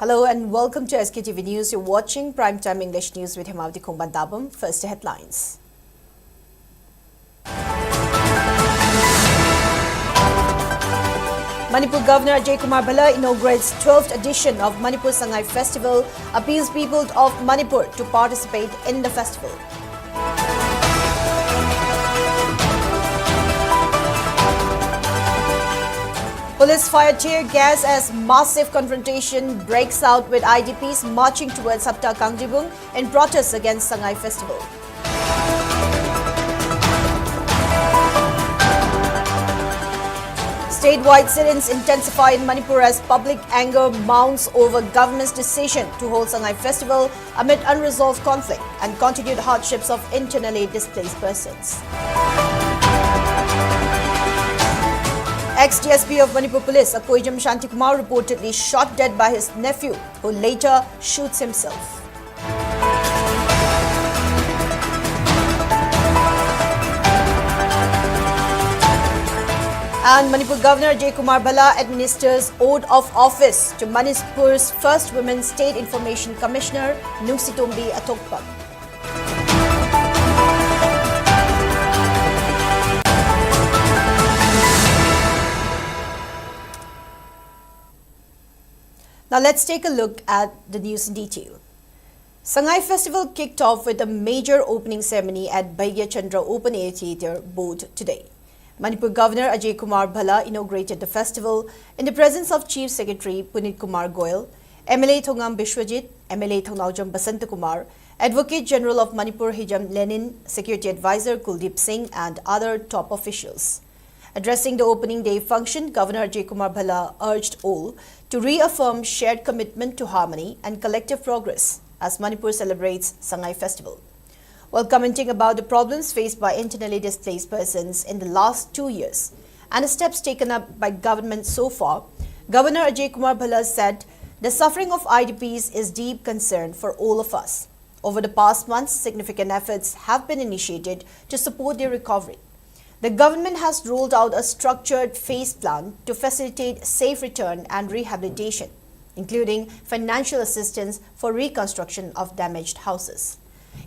Hello and welcome to SKTV News. You're watching Primetime English News with HEMABATI. First, the headlines. Manipur Governor Ajay Kumar Bhalla inaugurates 12th edition of Manipur Sangai Festival, appeals people of Manipur to participate in the festival. Police fire tear gas as massive confrontation breaks out with IDPs marching towards Sapta Kangjibung in protest against Sangai Festival. Statewide sit-ins intensify in Manipur as public anger mounts over government's decision to hold Sangai Festival amid unresolved conflict and continued hardships of internally displaced persons. Ex-DSP of Manipur Police, Akoijam Shantikumar, reportedly shot dead by his nephew, who later shoots himself. And Manipur Governor Ajay Kumar Bhalla administers oath of office to Manipur's first women State Information Commissioner, Nungsitombi Atokpak. Now let's take a look at the news in detail. Sangai Festival kicked off with a major opening ceremony at Bhaigya Chandra Open Air Theatre, Bodh today. Manipur Governor Ajay Kumar Bhalla inaugurated the festival in the presence of Chief Secretary Punit Kumar Goyal, MLA Thongam Bishwajit, MLA Thongnaujam Basant Kumar, Advocate General of Manipur Hijam Lenin, Security Advisor Kuldeep Singh and other top officials. Addressing the opening day function, Governor Ajay Kumar Bhalla urged all to reaffirm shared commitment to harmony and collective progress as Manipur celebrates Sangai Festival. While commenting about the problems faced by internally displaced persons in the last 2 years and the steps taken up by government so far, Governor Ajay Kumar Bhalla said the suffering of IDPs is deep concern for all of us. Over the past months, significant efforts have been initiated to support their recovery. The government has rolled out a structured phase plan to facilitate safe return and rehabilitation, including financial assistance for reconstruction of damaged houses.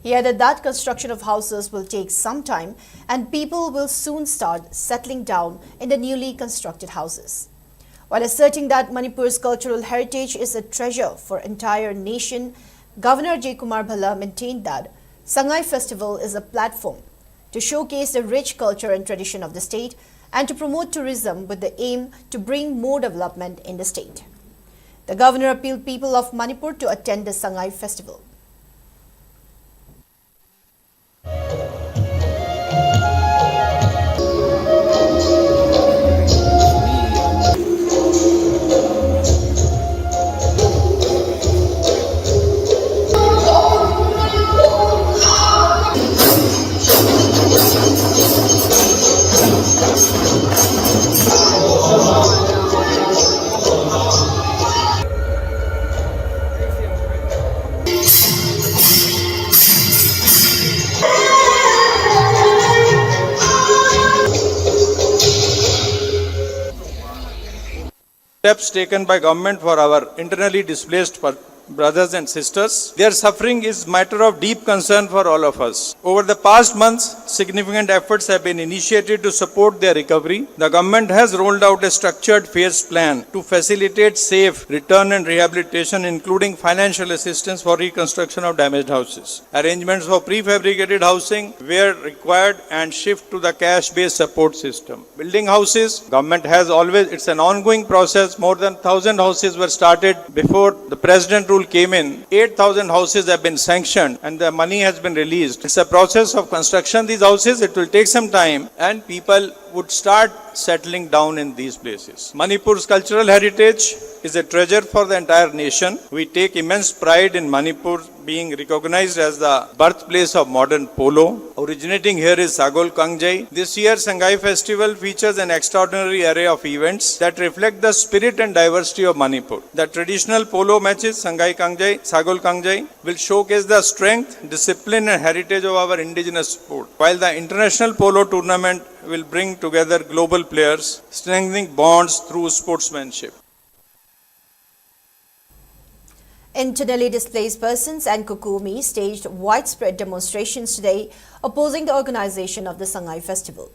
He added that construction of houses will take some time and people will soon start settling down in the newly constructed houses. While asserting that Manipur's cultural heritage is a treasure for entire nation, Governor Ajay Kumar Bhalla maintained that Sangai Festival is a platform to showcase the rich culture and tradition of the state and to promote tourism with the aim to bring more development in the state. The governor appealed people of Manipur to attend the Sangai Festival. Steps taken by government for our internally displaced brothers and sisters. Their suffering is matter of deep concern for all of us. Over the past months, significant efforts have been initiated to support their recovery. The government has rolled out a structured phase plan to facilitate safe return and rehabilitation, including financial assistance for reconstruction of damaged houses. Arrangements for prefabricated housing were required and shift to the cash-based support system. Building houses, government has always, it's an ongoing process. More than 1,000 houses were started before the President rule came in. 8,000 houses have been sanctioned and the money has been released. It's a process of construction. These houses, it will take some time and people would start settling down in these places. Manipur's cultural heritage is a treasure for the entire nation. We take immense pride in Manipur being recognized as the birthplace of modern polo. Originating here is Sagol Kangjai. This year, Sangai Festival features an extraordinary array of events that reflect the spirit and diversity of Manipur. The traditional polo matches, Sangai Kangjai, Sagol Kangjai, will showcase the strength, discipline and heritage of our indigenous sport, while the international polo tournament will bring together global players, strengthening bonds through sportsmanship. Internally displaced persons and Kukumi staged widespread demonstrations today opposing the organization of the Sangai festival.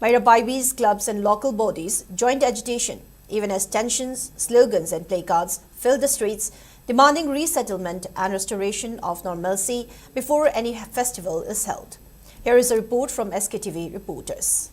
Mairabaibis, clubs and local bodies joined agitation, even as tensions, slogans and placards filled the streets, demanding resettlement and restoration of normalcy before any festival is held. Here is a report from SKTV reporters.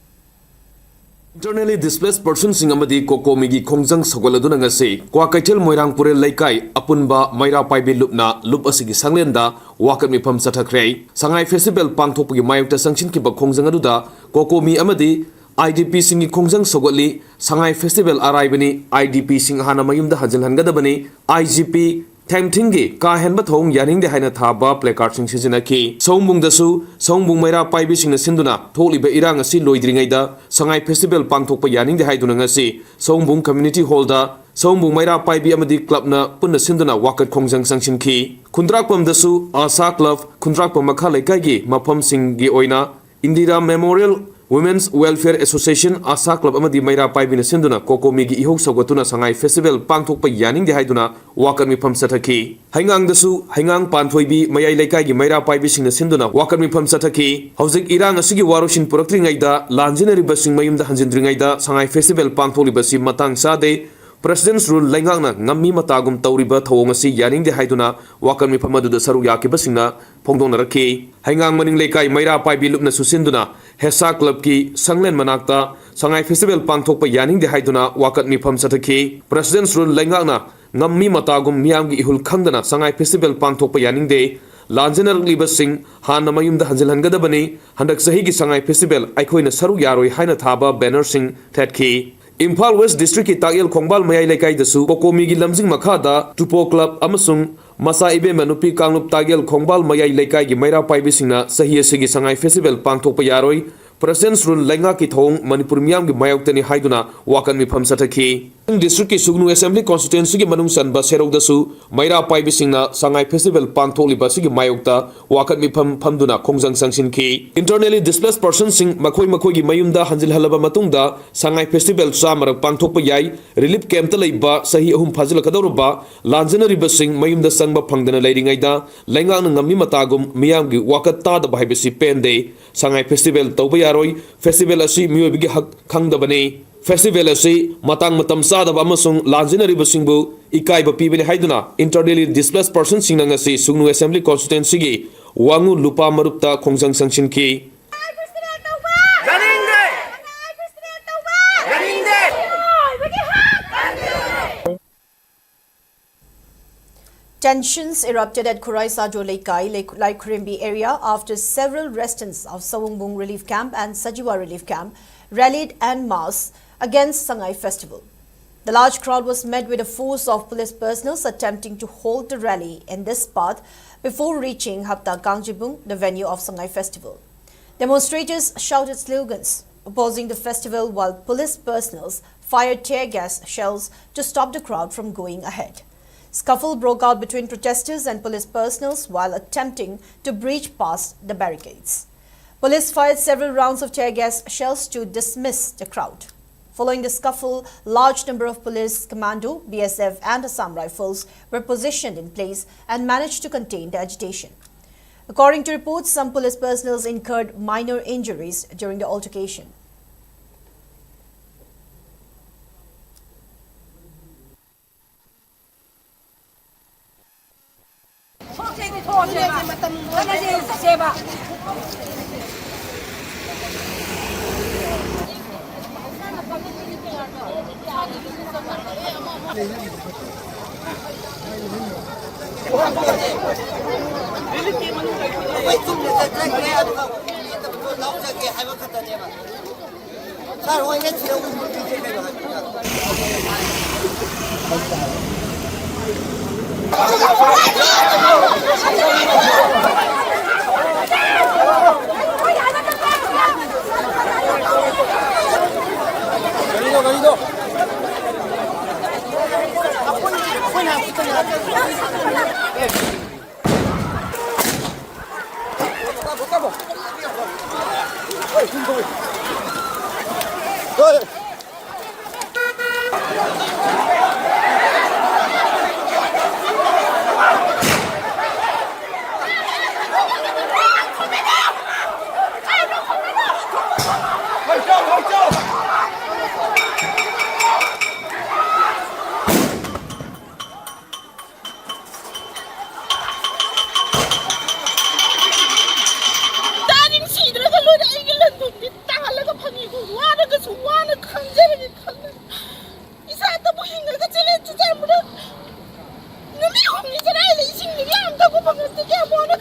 Internally displaced persons in Amadi Kokomigi Kongjang Sogoladuna ngasi Kwakaitel Moirangpure Laikai Apunba Maira Paibi Lupna Lup Asigi Sanglenda Wakat Mipam Satakre Sangai Festival Pangtopugi Mayukta Sangshin Kiba Kongjangada Kokomi Amadi IDP Singi Kongjang Sogoli Sangai Festival Araibani IDP Sing Hana Mayumda Hajil Hangadabani IGP Temtingi Kahenba Thong Yaning de Haina Thaba placard sing Sizinaki Songbung Dasu Songbung Maira Paibi Sing Sinduna Toli Be Irang Asi Loidringaida Sangai Festival Pangtok Yaning de Haidunangasi Songbung Community Holder Songbung Maira Paibi Amadi Club na Puna Sinduna Wakat Kongjang Sangshin Ki Kundrakpam Dasu Asa Club Kundrakpam Makale Kaigi Mapam Singi Oina Indira Memorial Women's Welfare Association Asa Club Amadi Maira Paibina Sinduna Kokomigi Iho Sogotuna Sangai Festival Pangtok Yaning de Haiduna Wakat Mipam Sataki Hangang Dasu Hangang Panthoibi Mayai Lekagi Maira Paibi Sing Sinduna Wakat Mipam Sataki Hausik Irang Asigi Warushin Purakringaida Lanjinari Basing Mayum the Hanjindringaida Sangai Festival Pangtholi Basi Matang Sade President's rule Langangna Ngami Matagum Tauriba Thawangasi Yaning de Haiduna Wakat Mipamadu the Saru Yakibasingna Pongdonaraki Hangang Maning Lekai Maira Paibi Lupna Susinduna Hesa Club ki Sanglen Manakta Sangai Festival Pangtok Yaning de Haiduna Wakat Mipam Sataki President's rule Langangna Ngami Matagum Miamgi Ihul Kandana Sangai Festival Pangtok Yaning de Lanjanar Libasing Hana Mayum the Hanjalhangadabani Handak Sahigi Sangai Festival Aikoina Saru Yaroi Haina Thaba Banner Sing Tedki Imphal West District ki Tagil Kongbal Mayai Lekai dasu Kokomigi Lamjing Makhada Tupo Club Amasung Masa Ibe Manupi Kanglup Tagil Kongbal Mayai Lekai gi Maira Paibi Singna Sahi Sigi Sangai Festival Pangtok Yaroi President's rule Lenga ki Thong Manipur Miam gi Mayoktani Haiduna Wakan Mipam Sataki District ki Sugnu Assembly Constituency gi Manung Sanba Serok dasu Maira Paibi Singna Sangai Festival Pangtok Libasi gi Mayokta Wakan Mipam Phamduna Kongjang Sangshin ki Internally displaced persons sing Makoi gi Mayumda Hanjil Halaba Matungda Sangai Festival Samarak Pangtok Yai Relief Camp Talaiba Sahi Ahum Fazil Kadauruba Lanjana Ribasing Mayumda Sangba Pangdana Ladingaida Lenga Ngami Matagum Miam gi Wakat Tada Bahibisi Pende Sangai Festival Tauba Yaroi Festival Asi Miyobigi Hak Kangdabane Festival Asi Matang Matam Sadaba Amasung Lanjana Ribasingbu Ikaiba Pibini Haiduna Internally displaced persons Sinangasi Sugnu Assembly Constituency gi Wangu Lupa Marupta Kongjang Sangshin ki Tensions erupted at Kurai Sajo Leikai, Lai Kurimbi area after several residents of Sawungbung Relief Camp and Sajiwa Relief Camp rallied en masse against Sangai Festival. The large crowd was met with a force of police personnel attempting to halt the rally in this spot before reaching Hapta Gangjibung, the venue of Sangai Festival. Demonstrators shouted slogans opposing the festival while police personnel fired tear gas shells to stop the crowd from going ahead. Scuffle broke out between protesters and police personnel while attempting to breach past the barricades. Police fired several rounds of tear gas shells to dismiss the crowd. Following the scuffle, large number of police, commando, BSF and Assam rifles were positioned in place and managed to contain the agitation. According to reports, some police personnel incurred minor injuries during the altercation.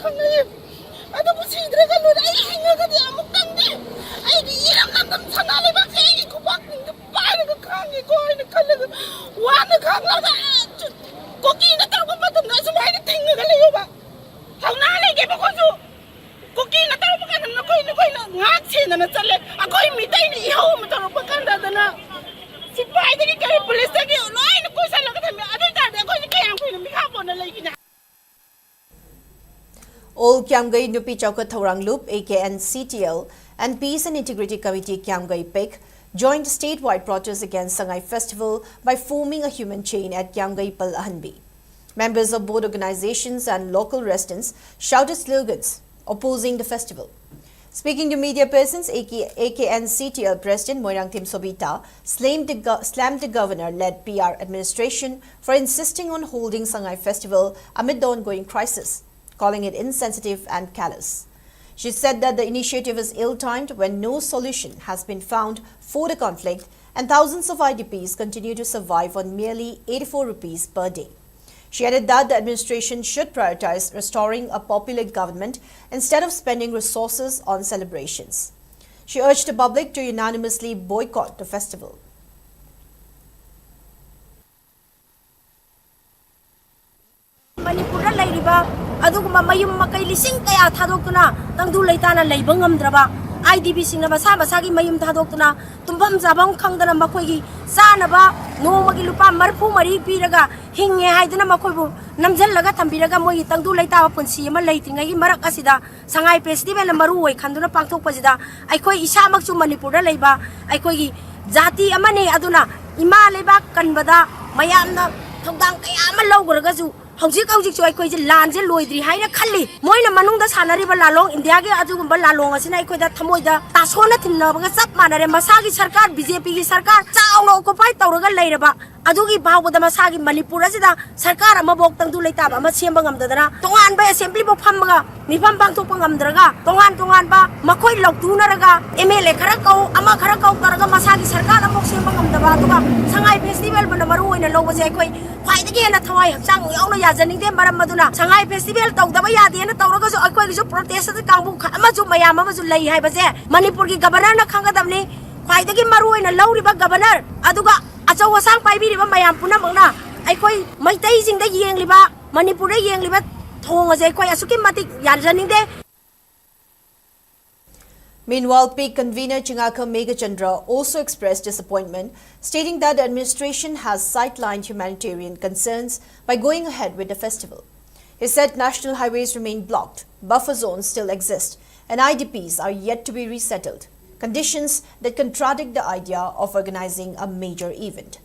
khangay ado bu sidre ga lu ai hinga ga dia muk tang ni ai di iram nam tam sana le ba ke ku bak ning pa ga khang ni ko ni kal wa na khang la ga ko ki na ta ba tam na su mai ni ting ga le yo ba hang na le ge ba ko su ko ki na ta ba ka na ko na nga che na chale a ko mi tai ni ho ma ta ba kan da na si pai de ki police ta ki loi na ko sa la ga me ado ta de ko ni ka yang ko ni mi kha bo na le ki na All Kiamgai Nupi Chowka Thorang Loop, AKN CTL, and Peace and Integrity Committee Kiamgai PIC joined statewide protests against Sangai Festival by forming a human chain at Kiamgai Pal Ahanbi. Members of both organizations and local residents shouted slogans opposing the festival. Speaking to media persons, AKN CTL President Moirang Tim Sobita slammed the governor-led PR administration for insisting on holding Sangai Festival amid the ongoing crisis, calling it insensitive and callous. She said that the initiative is ill-timed when no solution has been found for the conflict and thousands of IDPs continue to survive on merely 84 rupees per day. She added that the administration should prioritize restoring a popular government instead of spending resources on celebrations. She urged the public to unanimously boycott the festival. Manipur lairiba aduguma mayum makai lising kaya thadokuna tangdu leitana leibang amdraba IDP singna basa basagi mayum thadokuna tumbam jabang khangdana makoigi sanaba nomagi lupa marfu mari piraga hinge haidana makoibu namjallaga thambiraga moi tangdu leita punsi ma leitingai marak asida sangai festival maru oi khanduna pangthok pasida aikoi isamak chu Manipur leiba aikoi jati amane aduna ima leiba kanbada mayamna thongdang kaya ma lawgurga ju Hojik jo aikoi je lan je loidri haina khalli moina manung da sanari ba lalong India ge aju gumba lalong asina aikoi da thamoi da tasona thinna ba sap manare masagi sarkar BJP gi sarkar chaawno occupy tawraga leiraba adugi bawo da masagi Manipur asida sarkar ama bok tang du leita ba ma semba ngam dadana tongan ba assembly bo phamga mifam bang thok pangam draga tongan ba makoi loktu naraga MLA khara kau ama khara kau taraga masagi sarkar amok semba ngam da ba tuba sangai festival ba maru oina lobo je aikoi khwai da ge na thawai hakchang yauna yajaning de maram maduna sangai festival tawdaba yade na tawraga jo aikoi jo protest da kangbu ama jo mayam ama jo lai hai ba je Manipur gi governor na khangadamni khwai da gi maru oina lawri ba governor aduga achau wasang paibiri ba mayam puna mangna aikoi maitai jing da yeng liba Manipur da yeng liba thong aje aikoi asuki matik yajaning de. Meanwhile, PIC convener Chingaka Megachandra also expressed disappointment, stating that the administration has sidelined humanitarian concerns by going ahead with the festival. He said national highways remain blocked, buffer zones still exist, and IDPs are yet to be resettled, conditions that contradict the idea of organizing a major event.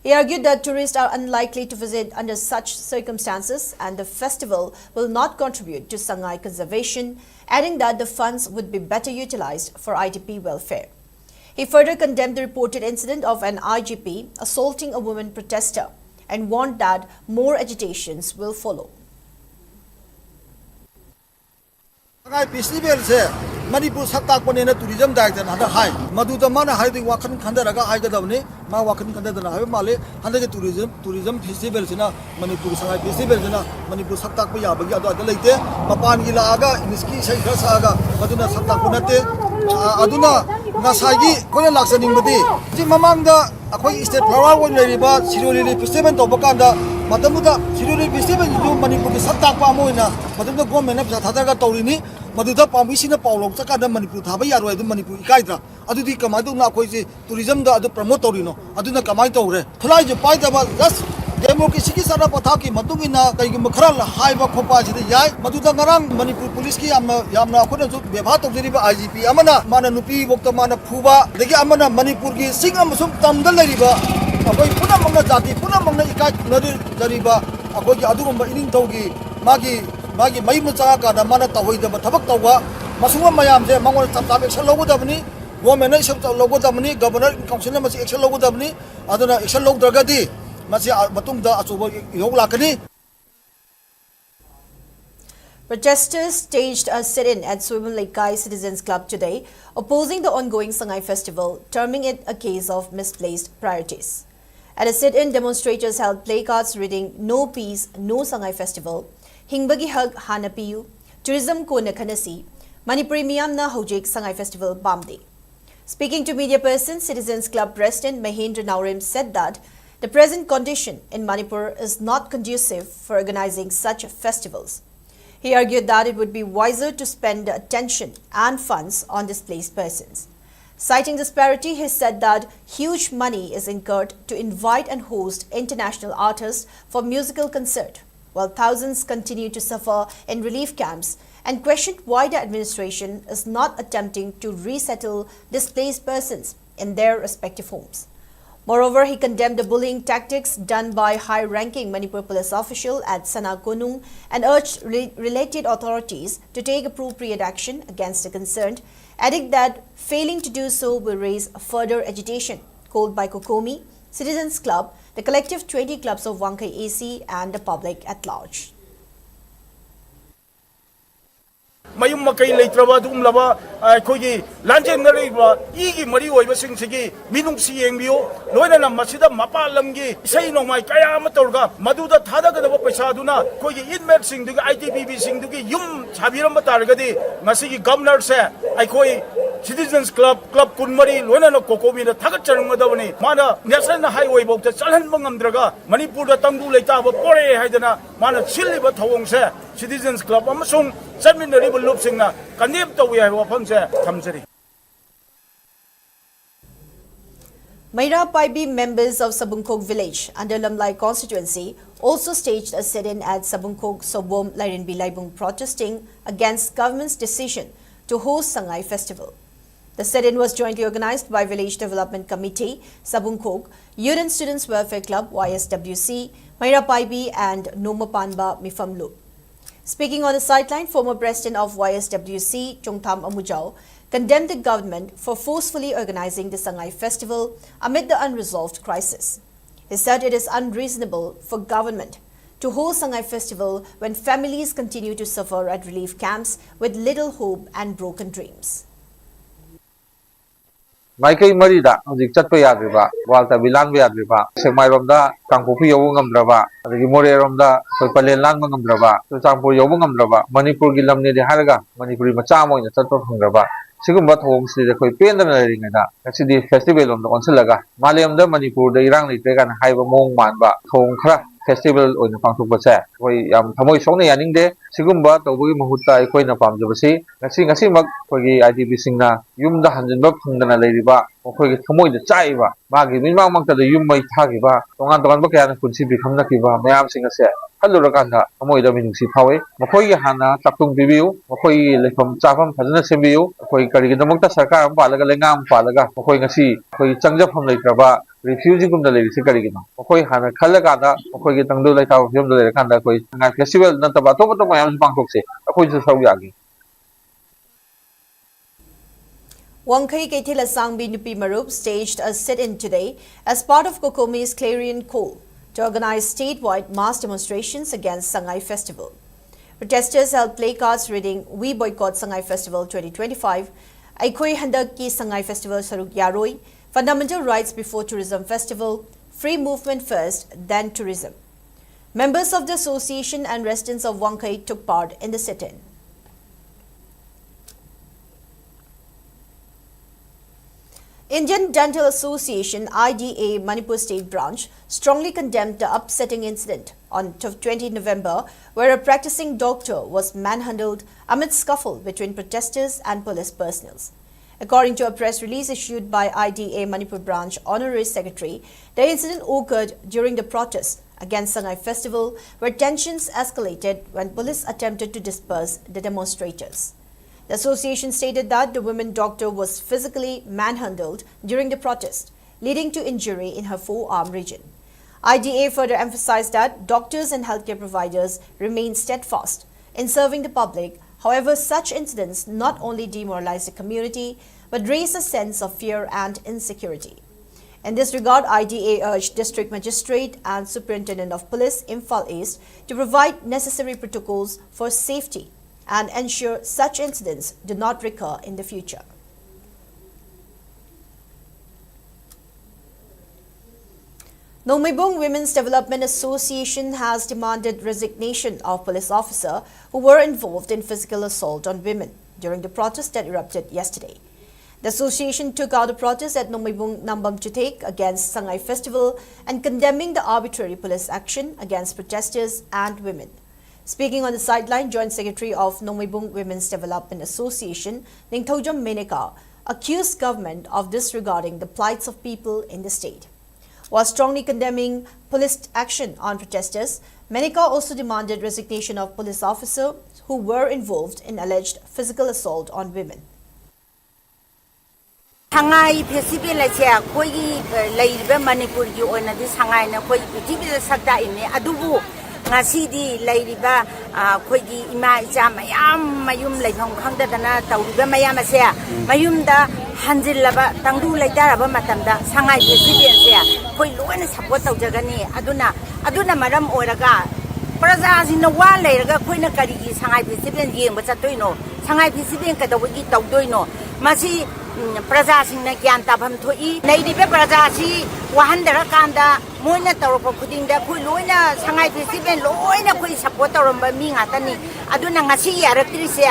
He argued that tourists are unlikely to visit under such circumstances and the festival will not contribute to Sangai conservation, adding that the funds would be better utilized for IDP welfare. He further condemned the reported incident of an IGP assaulting a woman protester and warned that more agitations will follow. Festival se Manipur sakta ko ne tourism director hada hai madu da mana hai ding wakan khanda raga hai ga davne ma wakan khanda da hai male handa ke tourism festival se na Manipur sangai festival se na Manipur sakta ko ya bagi ado leite mapan gi la aga miski sai ga sa aga maduna sakta ko nate aduna ngasagi ko na laksaning mati ji mamang da akoi state flower wo leriba siroli festival to bakanda matamuda siroli festival ju Manipur ki sakta pa moina madunda government na thada ga tawrini maduda pamisina paulo chakada Manipur thaba yaroi adu Manipur ikaidra adudi kamai do na khoi ji tourism da adu promote tawrino aduna kamai tawre thlai je pai da just democracy ki sara patha ki matungina kai gi makhral haiba khopa ji yai maduda ngarang Manipur police ki yamna khona ju bebha tawjiri ba IGP amana mana nupi bokta mana phuba degi amana Manipur ki sing amasum tamdal leriba akoi puna mangna jati puna mangna ikai nadi jariba akoi adugumba ining tawgi magi mai mucha ka da mana tawoi da thabak tawga masuma mayam je mangol chap chap action logo dabni government na isap logo dabni governor council na masi action logo dabni aduna action log dragadi masi matung da achuba yog lakani. Protesters staged a sit-in at Swimming Lake Kai Citizens Club today, opposing the ongoing Sangai Festival, terming it a case of misplaced priorities. At a sit-in, demonstrators held placards reading "No Peace, No Sangai Festival," Hingbagi Hug Hana Piyu, tourism ko na khanasi, Manipuri miyam na hojik Sangai Festival bamde. Speaking to media person, Citizens Club President Mahendra Naurim said that the present condition in Manipur is not conducive for organizing such festivals. He argued that it would be wiser to spend attention and funds on displaced persons. Citing disparity, he said that huge money is incurred to invite and host international artists for musical concert, while thousands continue to suffer in relief camps, and questioned why the administration is not attempting to resettle displaced persons in their respective homes. Moreover, he condemned the bullying tactics done by high-ranking Manipur police official at Sana Konung and urged related authorities to take appropriate action against the concerned, adding that failing to do so will raise further agitation called by Kokomi, Citizens Club, the collective 20 clubs of Wankai AC and the public at large. mayum makai leitraba dum laba khogi lanjen na reiba igi mari oiba sing sigi minung si engbiu loina na masida mapa lamgi sei no mai kaya ma torga maduda thada ga ba paisa duna khogi inmate sing dugi ITBB sing dugi yum chabiram ba targadi ngasi governor se ai khoi Citizens Club kunmari loina na kokomi na thagat chanung madawni mana national highway bok ta chalhan bangamdraga Manipur da tangdu leita ba pore haidana mana chilli ba thawong se Citizens Club amasung Seminary loop singna kanip to we have Tamsari. Maira Paibi members of Sabungkok village under Lamlai constituency also staged a sit-in at Sabungkok Sobom Lairinbi Laibung protesting against government's decision to host Sangai Festival. The sit-in was jointly organized by Village Development Committee, Sabungkok, Youth and Students Welfare Club, YSWC, Maira Paibi and Nomapanba Mifamlu. Speaking on the sideline, former president of YSWC, Chongtham Amujao, condemned the government for forcefully organizing the Sangai Festival amid the unresolved crisis. He said it is unreasonable for government to host Sangai Festival when families continue to suffer at relief camps with little hope and broken dreams. Maikai Marida, the Chatpayadriba, Walter Vilanviadriba, Semai Romda, Kankupi Yogam Drava, Rigimore Romda, Sopalan Mangamdrava, Sampo Yogam Drava, Manipur Gilamni de Haraga, Manipuri Machamo in the Chato Hungrava, Sigumbat homes the Koipen Ringada, that's the festival on the Onsalaga, Maliam the Manipur, the Iran Litagan Haiba Mong Manba, Hong Kra. Festival on the Pangtu Pasa. We Tamoy Sony and Inde, Sigumba, the Wi Mahuta, Equina Pam Jabasi, Nassing a Simak, Kogi IDB Singna, Yum the Hansenberg Pungana Ladyba, or Kogi Tamoy the Chaiva, Magi, Mimamaka the Yum Mai Tagiva, Tongan Bakan could see become Nakiva, Mayam Singer said, Hello Raganda, Tamoy the Minusi Pawe, Makoy Hana, Takum Bibu, Makoy Lepam Chapam, Hazana Simbu, Koy Karigamota Saka, Palaga Lengam, Palaga, Makoy Nasi, Koy Changa from Latrava. Refusing from the lady Sikarigino. Okay, Hana Kalagada, okay, Tandu like our film the Kanda festival, not about my own Bangkok. Okay, so Yagi. Wankai Kaitila Sangbi Nupi Marup staged a sit-in today as part of Kokomi's clarion call to organize statewide mass demonstrations against Sangai Festival. Protesters held placards reading "We Boycott Sangai Festival 2025," Aikoi Handak Ki Sangai Festival Saruk Yaroi, Fundamental Rights Before Tourism Festival, Free Movement First, then Tourism. Members of the association and residents of Wankai took part in the sit-in. Indian Dental Association IDA Manipur State Branch strongly condemned the upsetting incident on 20 November where a practicing doctor was manhandled amid scuffle between protesters and police personnel. According to a press release issued by IDA Manipur Branch Honorary Secretary, the incident occurred during the protest against Sangai Festival, where tensions escalated when police attempted to disperse the demonstrators. The association stated that the woman doctor was physically manhandled during the protest, leading to injury in her forearm region. IDA further emphasized that doctors and healthcare providers remain steadfast in serving the public. However, such incidents not only demoralize the community, but raise a sense of fear and insecurity. In this regard, IDA urged District Magistrate and Superintendent of Police, Imphal East, to provide necessary protocols for safety and ensure such incidents do not recur in the future. Nongmaibong Women's Development Association has demanded resignation of police officers who were involved in physical assault on women during the protest that erupted yesterday. The association took out a protest at Nongmaibong Nambam Chutek against Sangai Festival and condemning the arbitrary police action against protesters and women. Speaking on the sideline, Joint Secretary of Nongmaibong Women's Development Association, Ningthaujam Meneka, accused government of disregarding the plights of people in the state. While strongly condemning police action on protesters, Meneka also demanded resignation of police officers who were involved in alleged physical assault on women. Sangai festival asia koi laiba Manipur gi oina di sangai na koi pitibi sakda ine adubu ngasi di laiba koi gi ima icha mayum laithong khangda dana tawriba mayam asia mayum da hanjil laba tangdu laitaraba matamda sangai festival asia koi loina support tawjagani aduna maram oiraga praja jina wa leiraga koina kari gi sangai festival yengba chatoino sangai festival ka dawgi tawdoino masi Praja singna gyan tabam thoi nairibe praja si wahandara kanda moina tawrpa khudingda khoi loina sangai festival loina khoi support tawramba mi ngatani aduna ngasi yaratrise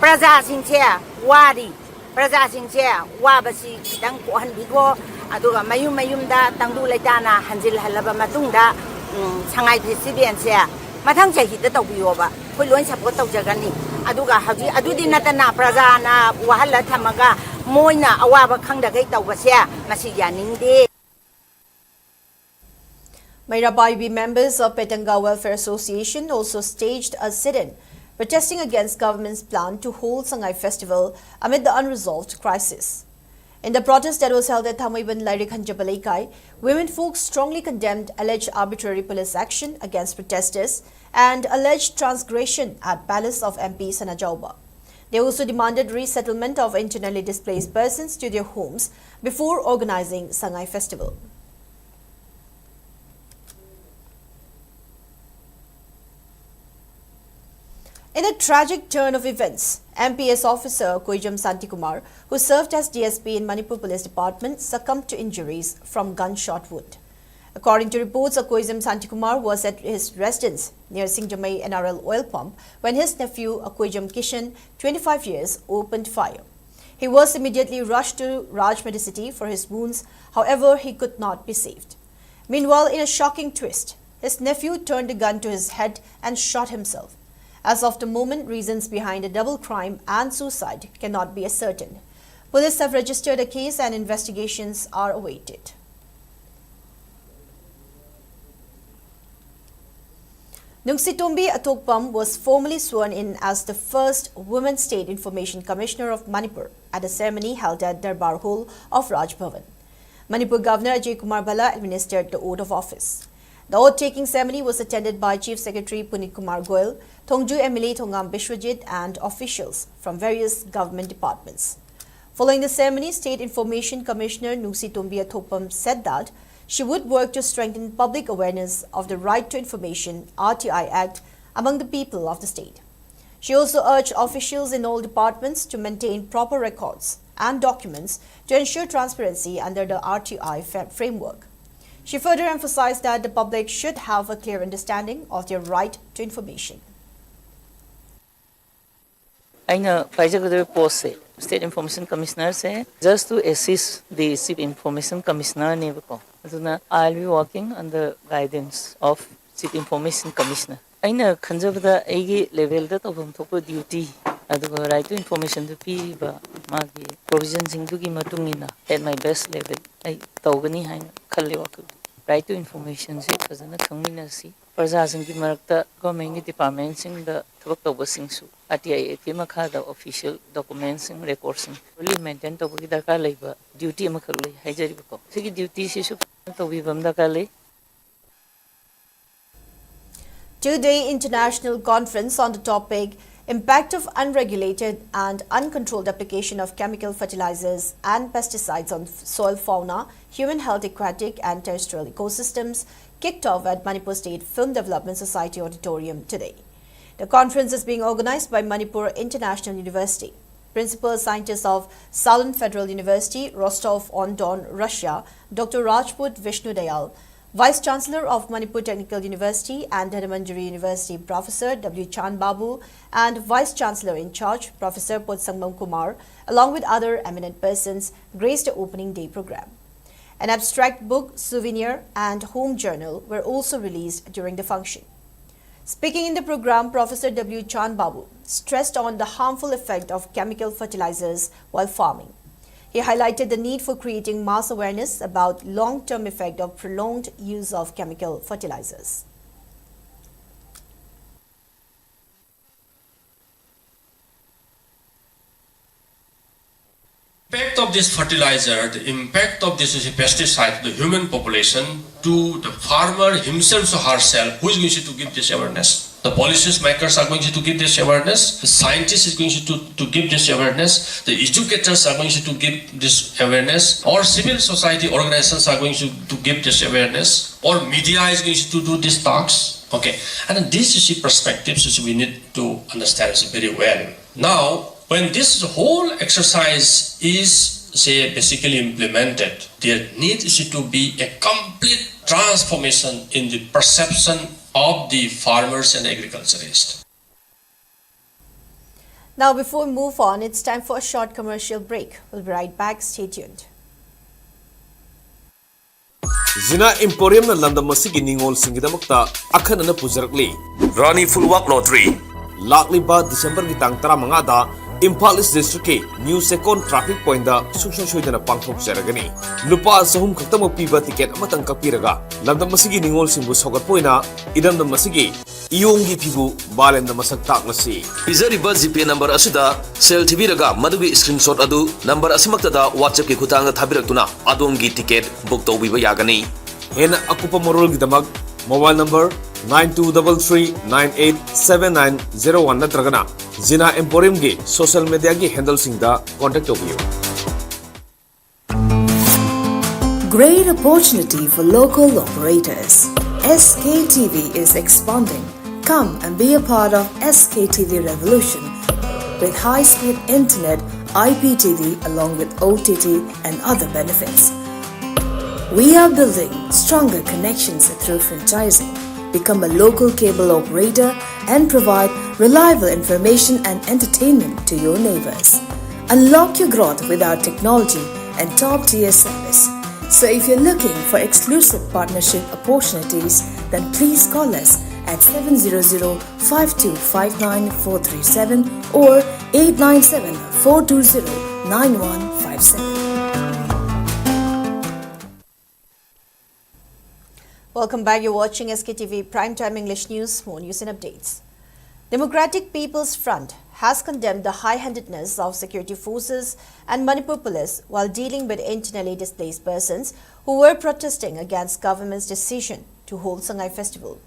praja singche wari praja singche wabasi kitang kohan bigo aduga mayum da tangdu laitana hanjil halaba matungda sangai festival se mathang chahi da tawbiyoba khoi loin support tawjagani aduga haji adudi natana praja na wahala thamaga Moina awaba khangda gai tawbasia masi yaningde. Mairabai members of Petanga Welfare Association also staged a sit-in protesting against government's plan to hold Sangai Festival amid the unresolved crisis. In the protest that was held at Thamaiban Lairikhanjabalaikai, women folks strongly condemned alleged arbitrary police action against protesters and alleged transgression at Palace of MP Sanajauba. They also demanded resettlement of internally displaced persons to their homes before organizing Sangai Festival. In a tragic turn of events, MPS officer Koijam Santikumar, who served as DSP in Manipur Police Department, succumbed to injuries from gunshot wound. According to reports, Koijam Santikumar was at his residence near Singjamai NRL oil pump when his nephew Koijam Kishan, 25 years, opened fire. He was immediately rushed to Raj Medicity for his wounds, however, he could not be saved. Meanwhile, in a shocking twist, his nephew turned a gun to his head and shot himself. As of the moment, reasons behind the double crime and suicide cannot be ascertained. Police have registered a case and investigations are awaited. Nungsitombi Atokpam was formally sworn in as the first Women State Information Commissioner of Manipur at a ceremony held at Darbar Hall of Raj Bhavan. Manipur Governor Ajay Kumar Bala administered the oath of office. The oath-taking ceremony was attended by Chief Secretary Punit Kumar Goyal, Thongju MLA Thongam Bishwajit and officials from various government departments. Following the ceremony, State Information Commissioner Nungsitombi Atokpam said that she would work to strengthen public awareness of the Right to Information RTI Act among the people of the state. She also urged officials in all departments to maintain proper records and documents to ensure transparency under the RTI framework. She further emphasized that the public should have a clear understanding of their right to information. Aina Pajagadu post State Information Commissioner say just to assist the Chief Information Commissioner Nevako. I'll be working on the guidance of Chief Information Commissioner. Aina Kanjabada Agi level that of duty aduga right to information to piba magi provisions indugi matungina at my best level. I tawgani haina khaliwaku. Right to information si fazana khangmina si Prajasing ki marakta government departments in the Tokobasingsu ATI Kimakada official documents and records really maintain to Bukidaka labor duty makali Hajarico. Siki duty issue to Vivamdakali. Two-day international conference on the topic Impact of Unregulated and Uncontrolled Application of Chemical Fertilizers and Pesticides on Soil Fauna, Human Health, Aquatic and Terrestrial Ecosystems kicked off at Manipur State Film Development Society Auditorium today. The conference is being organized by Manipur International University. Principal Scientist of Southern Federal University, Rostov-on-Don, Russia, Dr. Rajput Vishnudayal, Vice-Chancellor of Manipur Technical University and Dhanamandjari University Professor W. Chan Babu and Vice-Chancellor in charge Professor Podsangmam Kumar, along with other eminent persons, graced the opening day program. An abstract book, souvenir and home journal were also released during the function. Speaking in the program, Professor W. Chan Babu stressed on the harmful effect of chemical fertilizers while farming. He highlighted the need for creating mass awareness about long-term effect of prolonged use of chemical fertilizers. Impact of this fertilizer, the impact of this pesticide to the human population, to the farmer himself or herself, who is going to give this awareness? The policy makers are going to give this awareness, the scientists is going to give this awareness, the educators are going to give this awareness, or civil society organizations are going to give this awareness, or media is going to do these talks. Okay, and these is the perspectives which we need to understand very well. Now, when this whole exercise is, say, basically implemented, there needs to be a complete transformation in the perception of the farmers and agriculturists. Now, before we move on, it's time for a short commercial break. We'll be right back. Stay tuned. Zina Emporium na landam masigi ningol singidamakta akhan na pujarakli. Rani Fulwak Lottery. Lakliba December gitang tara mangada Imphal East District ke New Second Traffic Point da sukshoy na pangthok jaragani. Lupa sahum khaktamo piba ticket amatang kapiraga. Landam masigi ningol singbu sogat poina idam dam masigi iyonggi pibu balen da masak taklasi. Pizariba GP number asida sel thibiraga madugi screenshot adu number asimakta da WhatsApp ki khutang thabirakuna adongi ticket book tawbiba yagani. Hena akupa morol gidamak mobile number 9233987901 natragana Zina Emporium ge social media ge handle singda contact you. Great opportunity for local operators. SKTV is expanding. Come and be a part of SKTV revolution with high-speed internet, IPTV along with OTT and other benefits. We are building stronger connections through franchising. Become a local cable operator and provide reliable information and entertainment to your neighbors. Unlock your growth with our technology and top-tier service. So if you're looking for exclusive partnership opportunities, then please call us at 700-5259-437 or 897-420-9157. Welcome back. You're watching SKTV Primetime English News. More news and updates. Democratic People's Front has condemned the high-handedness of security forces and Manipur police while dealing with internally displaced persons who were protesting against government's decision to hold Sangai Festival.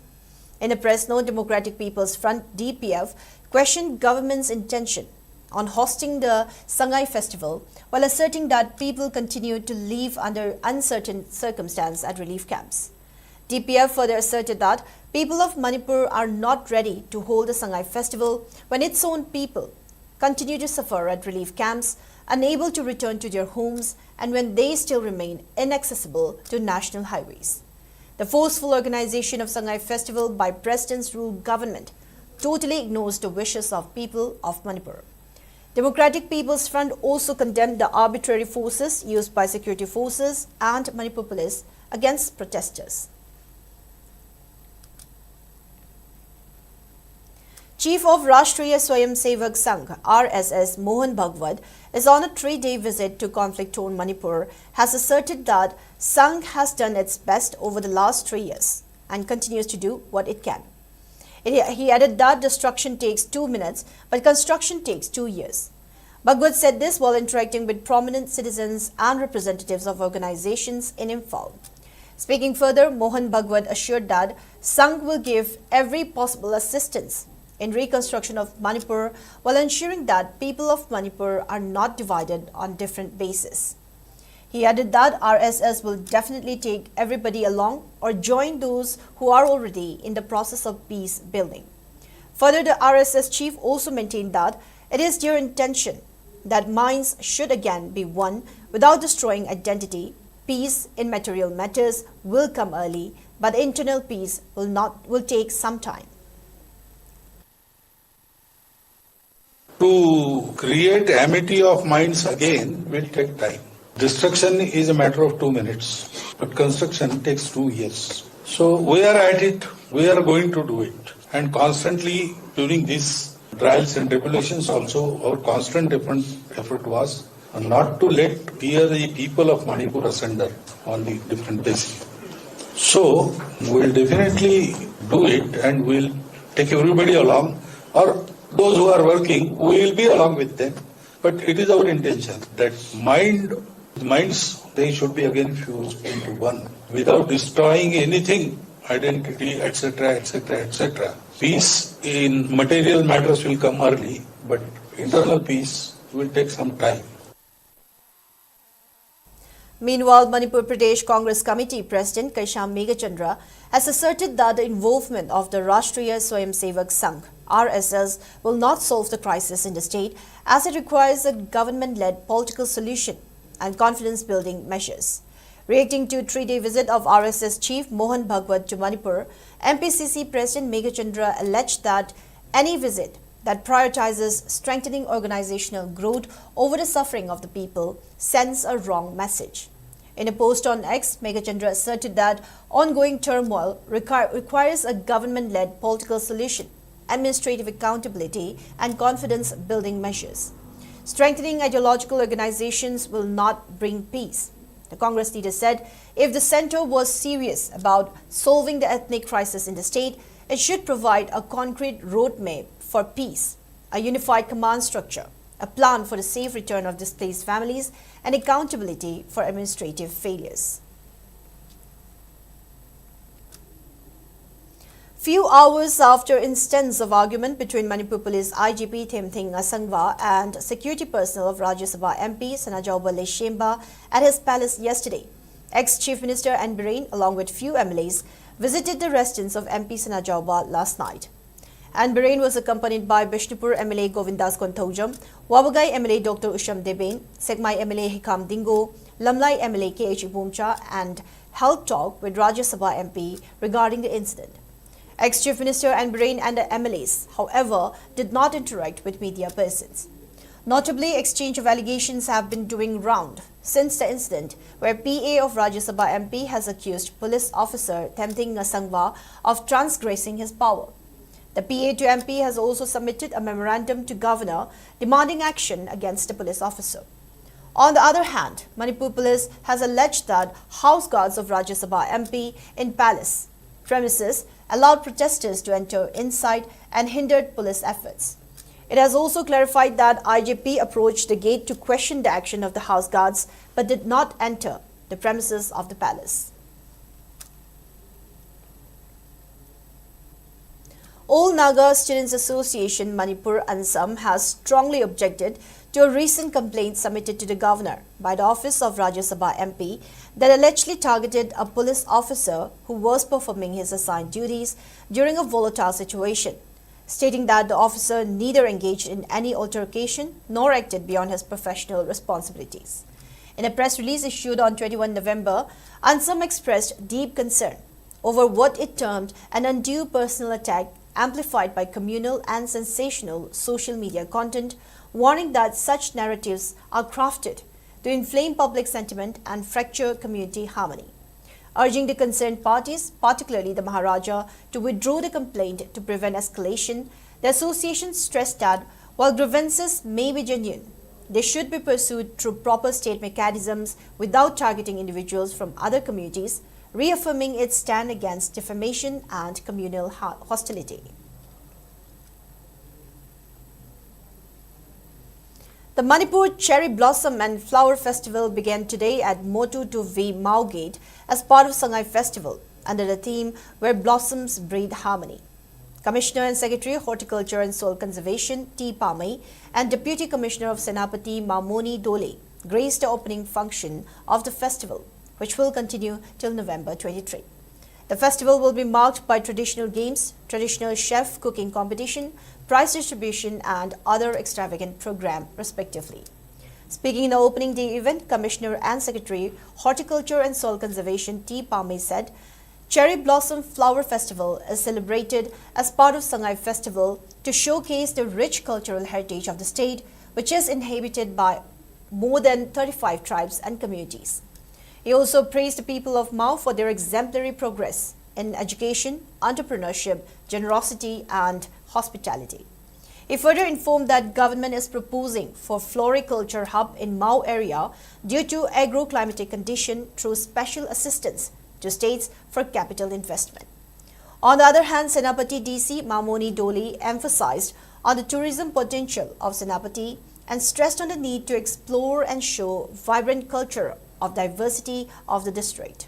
In a press note, Democratic People's Front (DPF) questioned government's intention on hosting the Sangai Festival while asserting that people continue to live under uncertain circumstances at relief camps. DPF further asserted that people of Manipur are not ready to hold the Sangai Festival when its own people continue to suffer at relief camps, unable to return to their homes, and when they still remain inaccessible to national highways. The forceful organization of Sangai Festival by President's ruled government totally ignores the wishes of people of Manipur. Democratic People's Front also condemned the arbitrary forces used by security forces and Manipur police against protesters. Chief of Rashtriya Swayamsevak Sangh (RSS) Mohan Bhagwat is on a 3-day visit to conflict-torn Manipur, has asserted that Sangh has done its best over the last 3 years and continues to do what it can. He added that destruction takes 2 minutes, but construction takes 2 years. Bhagwat said this while interacting with prominent citizens and representatives of organizations in Imphal. Speaking further, Mohan Bhagwat assured that Sangh will give every possible assistance in reconstruction of Manipur while ensuring that people of Manipur are not divided on different bases. He added that RSS will definitely take everybody along or join those who are already in the process of peace building. Further, the RSS chief also maintained that it is their intention that minds should again be won without destroying identity, Peace in material matters will come early, but internal peace will take some time. To create amity of minds again will take time. Destruction is a matter of 2 minutes, but construction takes 2 years. So we are at it, we are going to do it. And constantly during these trials and tribulations also, our constant effort was not to let the people of Manipur asunder on the different bases. So we'll definitely do it and we'll take everybody along, or those who are working, we will be along with them. But it is our intention that minds, they should be again fused into one without destroying anything, identity, etc., etc., etc. Peace in material matters will come early, but internal peace will take some time. Meanwhile, Manipur Pradesh Congress Committee President Kaisham Megachandra has asserted that the involvement of the Rashtriya Swayamsevak Sangh (RSS) will not solve the crisis in the state, as it requires a government-led political solution and confidence-building measures. Reacting to a 3-day visit of RSS Chief Mohan Bhagwat to Manipur, MPCC President Megachandra alleged that any visit that prioritizes strengthening organizational growth over the suffering of the people sends a wrong message. In a post on X, Megachandra asserted that ongoing turmoil requires a government-led political solution, administrative accountability, and confidence-building measures. Strengthening ideological organizations will not bring peace. The Congress leader said if the centre was serious about solving the ethnic crisis in the state, it should provide a concrete roadmap for peace, a unified command structure, a plan for the safe return of displaced families, and accountability for administrative failures. Few hours after instance of argument between Manipur Police IGP Themthing Asangwa and security personnel of Rajya Sabha MP Sanajauba Leshemba at his palace yesterday, ex-Chief Minister N. Biren along with few MLAs visited the residence of MP Sanajauba last night. N. Biren was accompanied by Bishnupur MLA Govindas Konthaujam, Wabagai MLA Dr. Usham Debeng, Segmai MLA Hikam Dingo, Lamlai MLA KH Ibumcha, and held talk with Rajya Sabha MP regarding the incident. Ex-Chief Minister N. Biren and the MLAs, however, did not interact with media persons. Notably, exchange of allegations have been doing round since the incident where PA of Rajya Sabha MP has accused police officer Themthing Asangwa of transgressing his power. The PA to MP has also submitted a memorandum to Governor demanding action against the police officer. On the other hand, Manipur Police has alleged that house guards of Rajya Sabha MP in palace premises allowed protesters to enter inside and hindered police efforts. It has also clarified that IGP approached the gate to question the action of the house guards but did not enter the premises of the palace. All Naga Students Association Manipur Ansam has strongly objected to a recent complaint submitted to the governor by the office of Rajya Sabha MP that allegedly targeted a police officer who was performing his assigned duties during a volatile situation, stating that the officer neither engaged in any altercation nor acted beyond his professional responsibilities. In a press release issued on 21 November, Ansam expressed deep concern over what it termed an undue personal attack amplified by communal and sensational social media content, warning that such narratives are crafted to inflame public sentiment and fracture community harmony. Urging the concerned parties, particularly the Maharaja, to withdraw the complaint to prevent escalation, the association stressed that while grievances may be genuine, they should be pursued through proper state mechanisms without targeting individuals from other communities, reaffirming its stand against defamation and communal hostility. The Manipur Cherry Blossom and Flower Festival began today at Motu to V Mao Gate as part of Sangai Festival under the theme Where Blossoms Breed Harmony. Commissioner and Secretary Horticulture and Soil Conservation T. Pamai and Deputy Commissioner of Senapati Mamoni Dole graced the opening function of the festival, which will continue till November 23. The festival will be marked by traditional games, traditional chef cooking competition, prize distribution and other extravagant program respectively. Speaking in the opening day event, Commissioner and Secretary, Horticulture and Soil Conservation T. Palme said, Cherry Blossom Flower Festival is celebrated as part of Sangai Festival to showcase the rich cultural heritage of the state, which is inhabited by more than 35 tribes and communities. He also praised the people of Mau for their exemplary progress in education, entrepreneurship, generosity and hospitality. He further informed that government is proposing for floriculture hub in Mau area due to agro-climatic condition through special assistance to states for capital investment. On the other hand, Senapati DC Mamoni Doli emphasized on the tourism potential of Senapati and stressed on the need to explore and show vibrant culture of diversity of the district.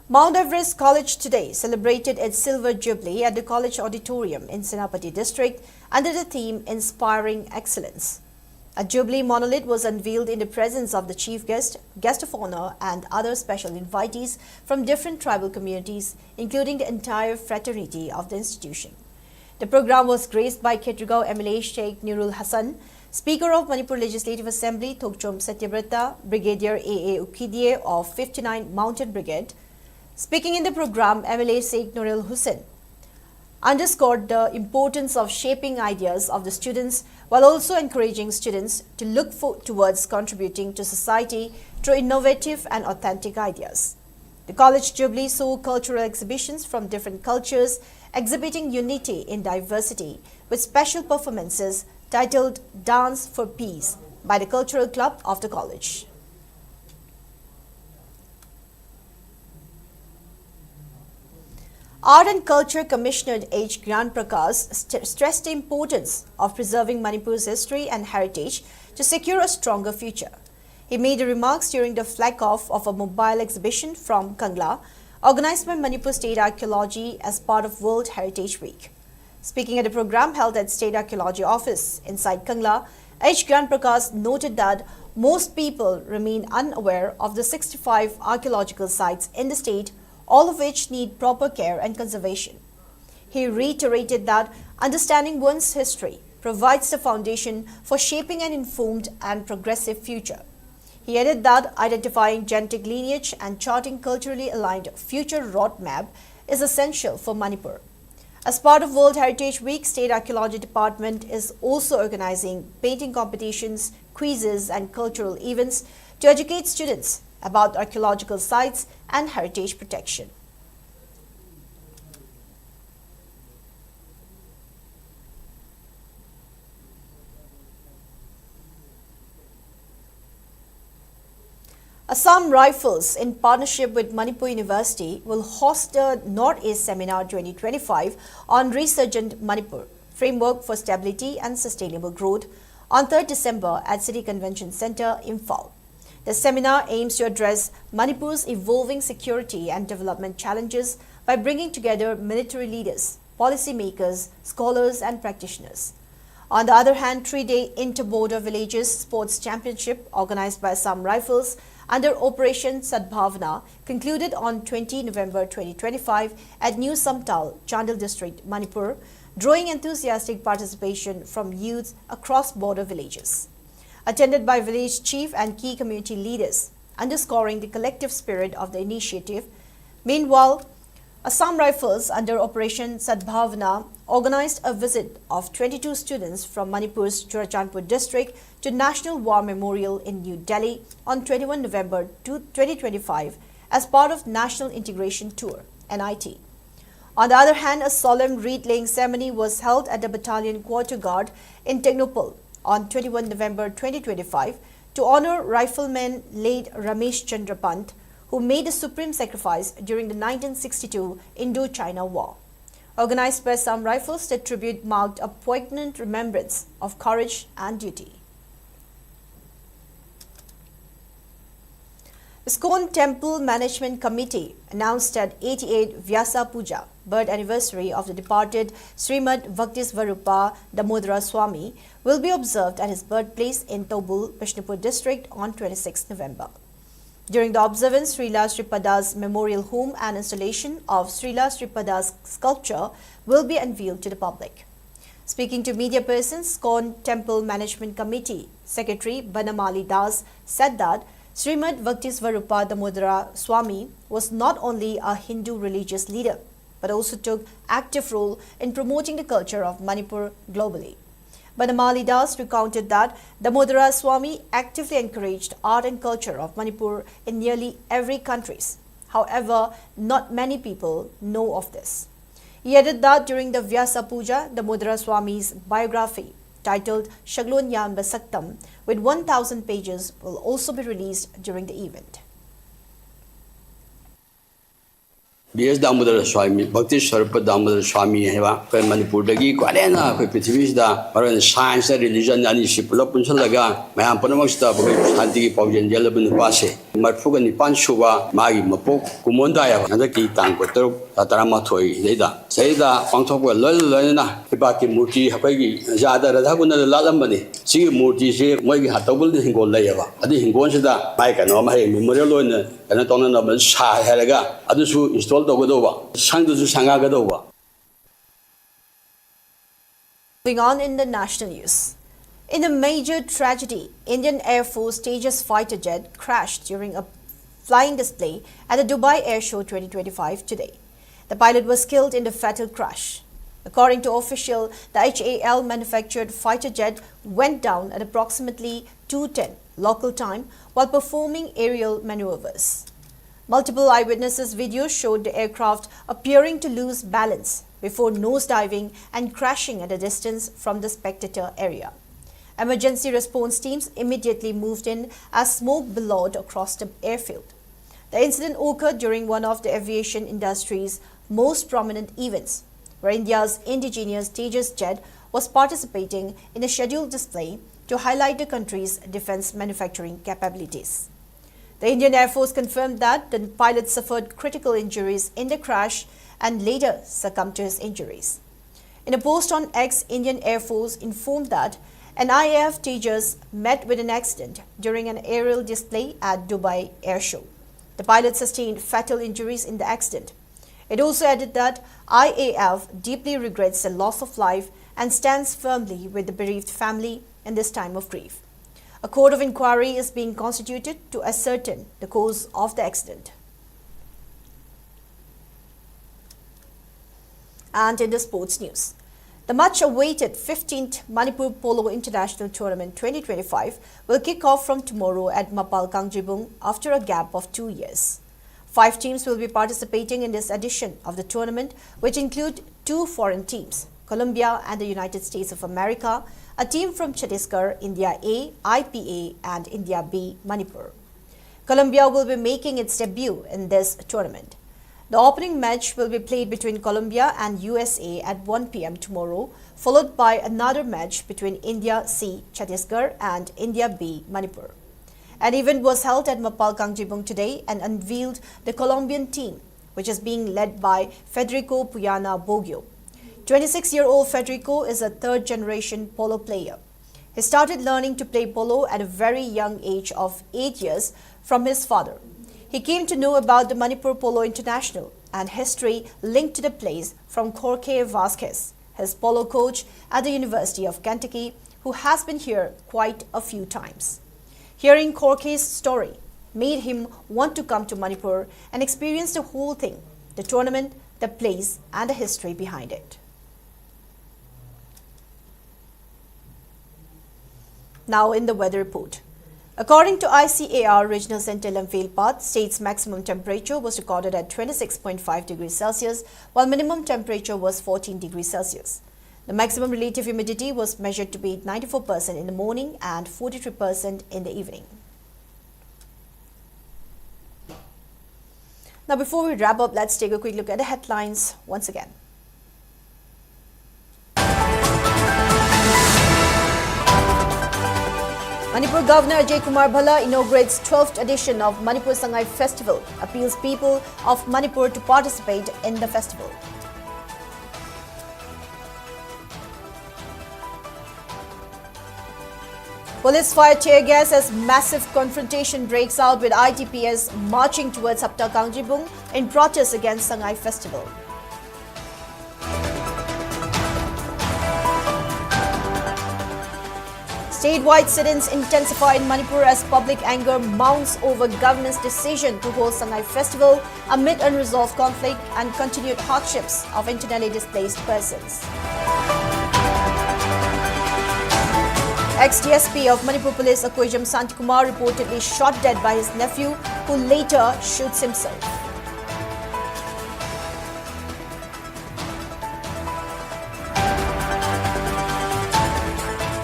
Mount Everest College today celebrated its Silver Jubilee at the College Auditorium in Senapati district under the theme Inspiring Excellence. A Jubilee monolith was unveiled in the presence of the chief guest of honor and other special invitees from different tribal communities, including the entire fraternity of the institution. The program was graced by Ketrugao MLA Sheikh Nurul Hassan, Speaker of Manipur Legislative Assembly Thokchom Satyabrata, Brigadier A.A. Ukidye of 59 Mounted Brigade. Speaking in the program, MLA Sheikh Nurul Hussain underscored the importance of shaping ideas of the students while also encouraging students to look towards contributing to society through innovative and authentic ideas. The College Jubilee saw cultural exhibitions from different cultures exhibiting unity in diversity with special performances titled Dance for Peace by the Cultural Club of the college. Art and Culture Commissioner H. Gyan Prakash stressed the importance of preserving Manipur's history and heritage to secure a stronger future. He made the remarks during the flag-off of a mobile exhibition from Kangla, organized by Manipur State Archaeology as part of World Heritage Week. Speaking at a program held at State Archaeology Office inside Kangla, H. Gyan Prakash noted that most people remain unaware of the 65 archaeological sites in the state, all of which need proper care and conservation. He reiterated that understanding one's history provides the foundation for shaping an informed and progressive future. He added that identifying genetic lineage and charting culturally aligned future roadmap is essential for Manipur. As part of World Heritage Week, State Archaeology Department is also organizing painting competitions, quizzes and cultural events to educate students about archaeological sites and heritage protection. Assam Rifles, in partnership with Manipur University, will host the Northeast Seminar 2025 on Resurgent Manipur, Framework for Stability and Sustainable Growth on 3rd December at City Convention Center, Imphal. The seminar aims to address Manipur's evolving security and development challenges by bringing together military leaders, policymakers, scholars and practitioners. On the other hand, 3-day Inter-Border Villages Sports Championship organized by Assam Rifles under Operation Sadbhavana concluded on 20 November 2025 at New Samtal, Chandel District, Manipur, drawing enthusiastic participation from youth across border villages. Attended by village chief and key community leaders, underscoring the collective spirit of the initiative. Meanwhile, Assam Rifles under Operation Sadbhavana organized a visit of 22 students from Manipur's Churachandpur district to National War Memorial in New Delhi on 21 November 2025 as part of National Integration Tour, NIT. On the other hand, a solemn wreath-laying ceremony was held at the Battalion Quarter Guard in Technopole on 21 November 2025 to honor rifleman late Ramesh Chandra Pant, who made a supreme sacrifice during the 1962 Indo-China War. Organized by Assam Rifles, the tribute marked a poignant remembrance of courage and duty. ISKCON Temple Management Committee announced that 88 Vyasa Puja, birth anniversary of the departed Srimad Bhaktisvarupa Damodara Swami, will be observed at his birthplace in Tobul, Bishnupur district on 26 November. During the observance, Srila Sripada's memorial home and installation of Srila Sripada's sculpture will be unveiled to the public. Speaking to media persons, Scorn Temple Management Committee Secretary Banamali Das said that Srimad Bhaktisvarupa Damodara Swami was not only a Hindu religious leader, but also took active role in promoting the culture of Manipur globally. Banamali Das recounted that Damodara Swami actively encouraged art and culture of Manipur in nearly every country. However, not many people know of this. He added that during the Vyasa Puja, Damodara Swami's biography titled Shaglonyan Basaktam with 1,000 pages will also be released during the event. B.S. Damodara Swami, Bhakti Swarupa Damodara Swami heba koi Manipur dagi kwarena koi prithvi da maran science religion ani sipula punchalaga mayam panamaksta koi shanti ki paujen jelabun pase marfuga ni panchuba magi mapok kumonda ya nadaki tang ko tarama thoi leida seida pangthokwa lol na heba ki murti hapai ki jada radha gun lalam bani si murti se moi ki hatobul hingol layaba adi hingon se da mai kano mai memorial loina kana tona na ban sa helaga adusu install Moving on in the national news. In a major tragedy, Indian Air Force Tejas fighter jet crashed during a flying display at the Dubai Air Show 2025 today. The pilot was killed in the fatal crash. According to official, the HAL manufactured fighter jet went down at approximately 2:10 local time while performing aerial maneuvers. Multiple eyewitnesses' videos showed the aircraft appearing to lose balance before nosediving and crashing at a distance from the spectator area. Emergency response teams immediately moved in as smoke billowed across the airfield. The incident occurred during one of the aviation industry's most prominent events, where India's indigenous Tejas jet was participating in a scheduled display to highlight the country's defense manufacturing capabilities. The Indian Air Force confirmed that the pilot suffered critical injuries in the crash and later succumbed to his injuries. In a post on X, Indian Air Force informed that an IAF Tejas met with an accident during an aerial display at Dubai Air Show. The pilot sustained fatal injuries in the accident. It also added that IAF deeply regrets the loss of life and stands firmly with the bereaved family in this time of grief. A court of inquiry is being constituted to ascertain the cause of the accident. And in the sports news, the much-awaited 15th Manipur Polo International Tournament 2025 will kick off from tomorrow at Mapal Kangjibung after a gap of 2 years. 5 teams will be participating in this edition of the tournament, which include 2 foreign teams, Colombia and the United States of America, a team from Chhattisgarh, India A, IPA and India B, Manipur. Colombia will be making its debut in this tournament. The opening match will be played between Colombia and USA at 1 p.m. tomorrow, followed by another match between India C, Chhattisgarh and India B, Manipur. An event was held at Mapal Kangjibung today and unveiled the Colombian team, which is being led by Federico Puyana Boggio. 26-year-old Federico is a third-generation polo player. He started learning to play polo at a very young age of 8 years from his father. He came to know about the Manipur Polo International and history linked to the place from Jorge Vasquez, his polo coach at the University of Kentucky, who has been here quite a few times. Hearing Jorge's story made him want to come to Manipur and experience the whole thing, the tournament, the place and the history behind it. Now in the weather report. According to ICAR Regional Center Imphal, state's maximum temperature was recorded at 26.5 degrees Celsius, while minimum temperature was 14 degrees Celsius. The maximum relative humidity was measured to be 94% in the morning and 43% in the evening. Now before we wrap up, let's take a quick look at the headlines once again. Manipur Governor Ajay Kumar Bhalla inaugurates 12th edition of Manipur Sangai Festival, appeals people of Manipur to participate in the festival. Police fire tear gas as massive confrontation breaks out with ITPS marching towards Sapta Kangjibung in protest against Sangai Festival. Statewide sit-ins intensify in Manipur as public anger mounts over government's decision to hold Sangai Festival amid unresolved conflict and continued hardships of internally displaced persons. Ex-DSP of Manipur Police Akoijam Santikumar reportedly shot dead by his nephew, who later shoots himself.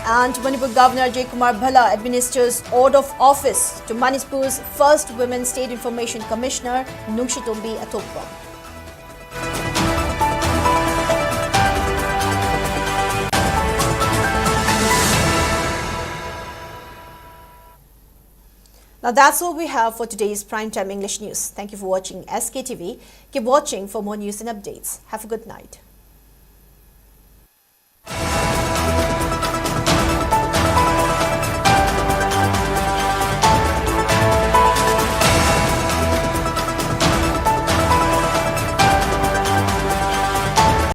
And Manipur Governor J. Kumar Bhala administers oath of office to Manipur's first women State Information Commissioner, Nungshitombi Atokpong. Now that's all we have for today's Primetime English News. Thank you for watching SKTV. Keep watching for more news and updates. Have a good night.